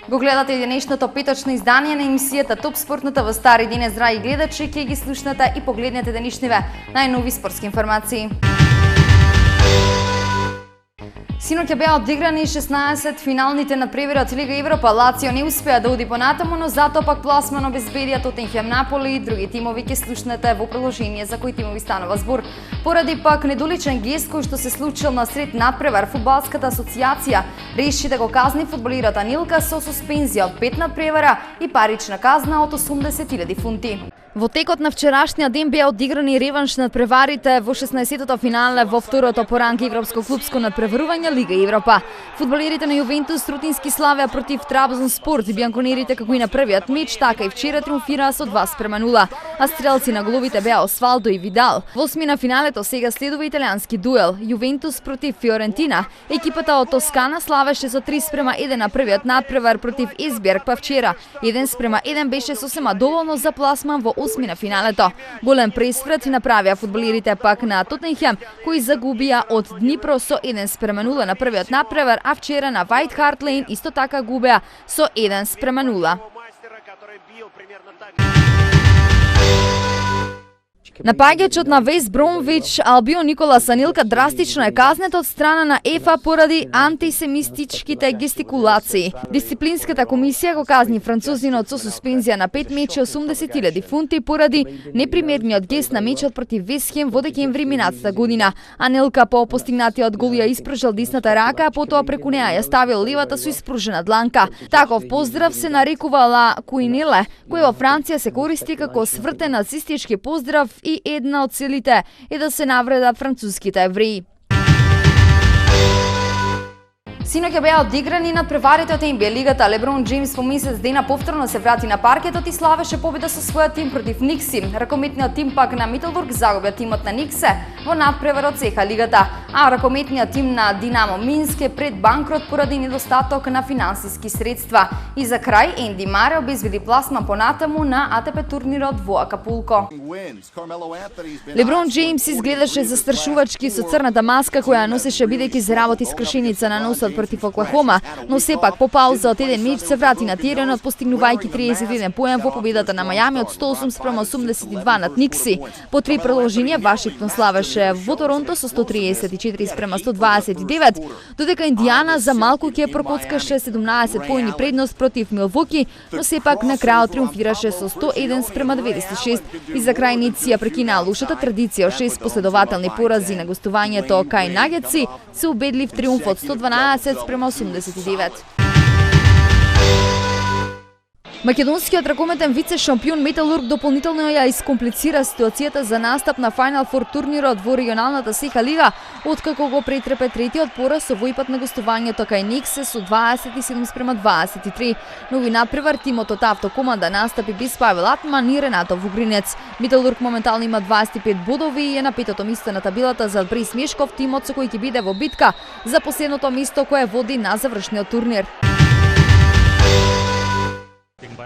Го гледате и денешното петочно издание на емисијата Топ спортната во Стари денес, драги гледачи, ќе ги слушнете и погледнете денешниве најнови спортски информации. Синоќа беа одиграни 16 финалните надпревари од Лига Европа. Лацио не успеа да оди понатаму, но затоа пак пласман обезбедија Тотенхем, Наполи и други тимови ќе слушнете во продолжение за кои тимови станува збор. Поради пак недоличен гест кој што се случил на сред надпревар, Фудбалската асоциација реши да го казни фудбалерот Анилка со суспензија од 5 надпревара и парична казна од 80.000 фунти. Во текот на вчерашниот ден беа одиграни реванш надпреварите во 16-тото финале во второто по ранг европско клубско надпреварување Лига Европа. Фудбалерите на Јувентус рутински славеа против Трабзонспор и бјанконерите како и на првиот меч, така и вчера триумфираа со 2:0, а стрелци на головите беа Освалдо и Видал. Во осмина финалето сега следува италијански дуел Јувентус против Фиорентина. Екипата од Тоскана славеше со 3:1 на првиот надпревар против Есберг, па вчера 1:1 беше сосема доволно за пласман во осмина финалето. Голем пресврт направија фудбалерите пак на Тотенхем, кои загубија од Днипро со 1:0 на првиот надпревар, а вчера на White Hart Lane исто така губеа со 1:0. Напаѓачот на Вест Бромвич Албион Николас Анилка драстично е казнет од страна на ЕФА поради антисемистичките гестикулации. Дисциплинската комисија го казни французинот со суспензија на 5 мечи 80.000 фунти поради непримерниот гест на мечот против Вест Хем во декември минатата година. Анилка по постигнатиот гол ја испружил десната рака, а потоа преку неа ја ставил левата со испружена дланка. Таков поздрав се нарекува ла куинеле, кој во Франција се користи како свртен нацистички поздрав и една од целите е да се навредат француските евреи. Синоќа беа одиграни надпреварите од НБА лигата. Леброн Џејмс по месец дена повторно се врати на паркетот и славеше победа со својот тим против Никси. Ракометниот тим пак на Мителбург загубија тимот на Никсе во надпревар од ЦСКА лигата, а ракометниот тим на Динамо Минск е пред банкрот поради недостаток на финансиски средства. И за крај Енди Маре обезбеди пласман понатаму на АТП турнирот во Акапулко. Леброн Џејмс изгледаше застрашувачки со црната маска која носеше бидејќи заработи скршеница на носот против Оклахома, но сепак по пауза од еден меч се врати на теренот, постигнувајќи 31 поен во победата на Мајами од 108:82 над Никси. По 3 продолженија Вашингтон славеше во Торонто со 134:129, додека Индијана за малку ќе прокоцкаше 17 поени предност против Милвоки, но сепак на крајот триумфираше со 101:96 и за крај Ници ја прекинаа лошата традиција од 6 последователни порази на гостувањето кај Нагетси се убедлив триумф од 112:89. Македонскиот ракометен вице-шампион Металург дополнително ја искомплицира ситуацијата за настап на Final Four турнирот во регионалната СЕКА лига, откако го претрпе третиот пораз со војпат на гостувањето кај Никсе со 27:23. Нови надпревар тимот од автокоманда настапи без Павел Атман и Ренато Вугринец. Металург моментално има 25 бодови и е на петото место на табелата за Брис Мешков, тимот со кој ќе биде во битка за последното место кое води на завршниот турнир.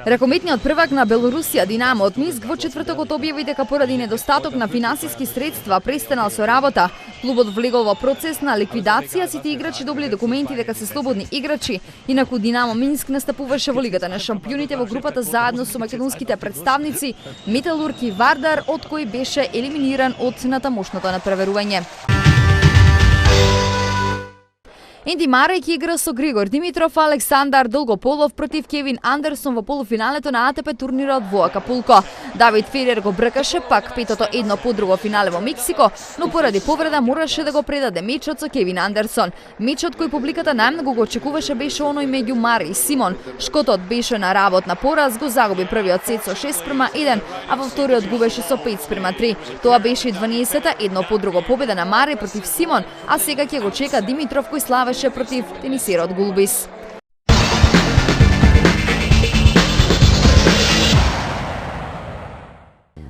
Ракометниот првак на Белорусија Динамо од Минск во четвртокот објави дека поради недостаток на финансиски средства престанал со работа. Клубот влегол во процес на ликвидација, сите играчи добили документи дека се слободни играчи. Инаку Динамо Минск настапуваше во Лигата на шампионите во групата заедно со македонските представници Металург и Вардар, од кој беше елиминиран од натамошното надпреварување. Енди Маре ќе игра со Григор Димитров, Александар Долгополов против Кевин Андерсон во полуфиналето на АТП турнирот во Акапулко. Давид Ферер го бркаше пак петото едно по друго финале во Мексико, но поради повреда мораше да го предаде мечот со Кевин Андерсон. Мечот кој публиката најмногу го очекуваше беше оној меѓу Маре и Симон. Шкотот беше на работна пораз, го загуби првиот сет со 6:1, а во вториот губеше со 5:3. Тоа беше 12-та едно по друго победа на Маре против Симон, а сега ќе го чека Димитров кој славеше против тенисерот Гулбис.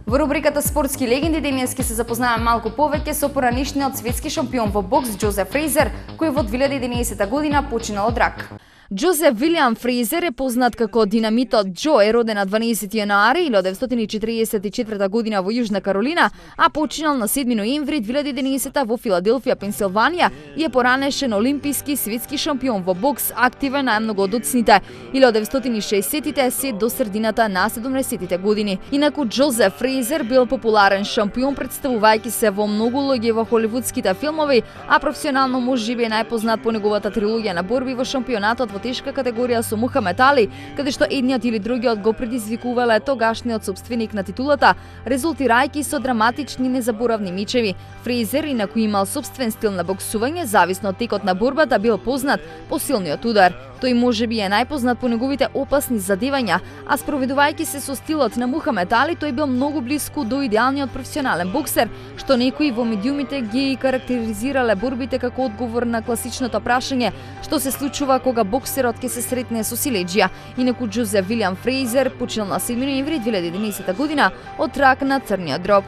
Во рубриката Спортски легенди денес ќе се запознаваме малку повеќе со поранешниот светски шампион во бокс Џозеф Фрейзер, кој во 2011 година починал од рак. Джозеф Вилијам Фрейзер е познат како Динамитот Џо, е роден на 12 јануари 1944 година во Јужна Каролина, а починал на 7 ноември 2011 во Филаделфија, Пенсилванија и е поранешен олимписки светски шампион во бокс, активен најмногу од уцните 1960-тите се до средината на 70-тите години. Инаку Джозеф Фрейзер бил популарен шампион, представувајќи се во многу луѓе во холивудските филмови, а професионално можеби е најпознат по неговата трилогија на борби во шампионатот во тешка категорија со Мухамед Али, каде што едниот или другиот го предизвикувале тогашниот собственик на титулата, резултирајќи со драматични незаборавни мечеви. Фрейзер инаку имал собствен стил на боксување, зависно од текот на борбата бил познат по силниот удар. Тој можеби е најпознат по неговите опасни задевања, а спроведувајќи се со стилот на Мухамед Али, тој бил многу блиску до идеалниот професионален боксер, што некои во медиумите ги карактеризирале борбите како одговор на класичното прашање што се случува кога боксерот ќе се сретне со силеџија. Инаку Джозеф Вилијам Фрейзер починал на 7 ноември 2011 година од рак на црниот дроб.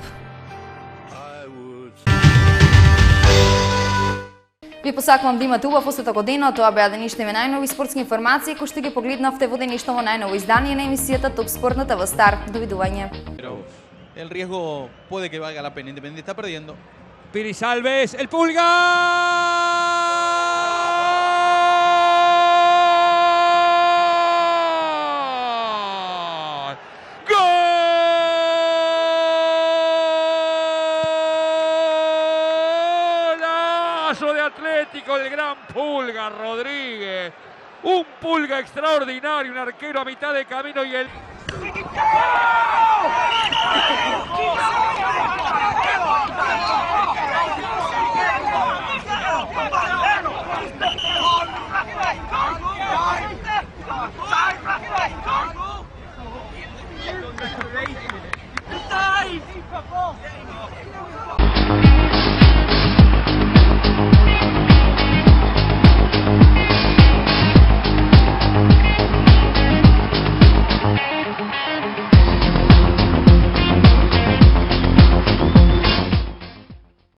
Ви посакувам да имате убав остаток од денот. Тоа беа денешните најнови спортски информации кои што ги погледнавте во денешното најново издание на емисијата Топ Спорт на ТВ Стар. Довидување. El riesgo puede que valga la pena. Independiente está perdiendo. Piri Salves, el Pulga. De Atlético, el gran Pulga Rodríguez, un Pulga extraordinario, un arquero a mitad de camino y el... Nice!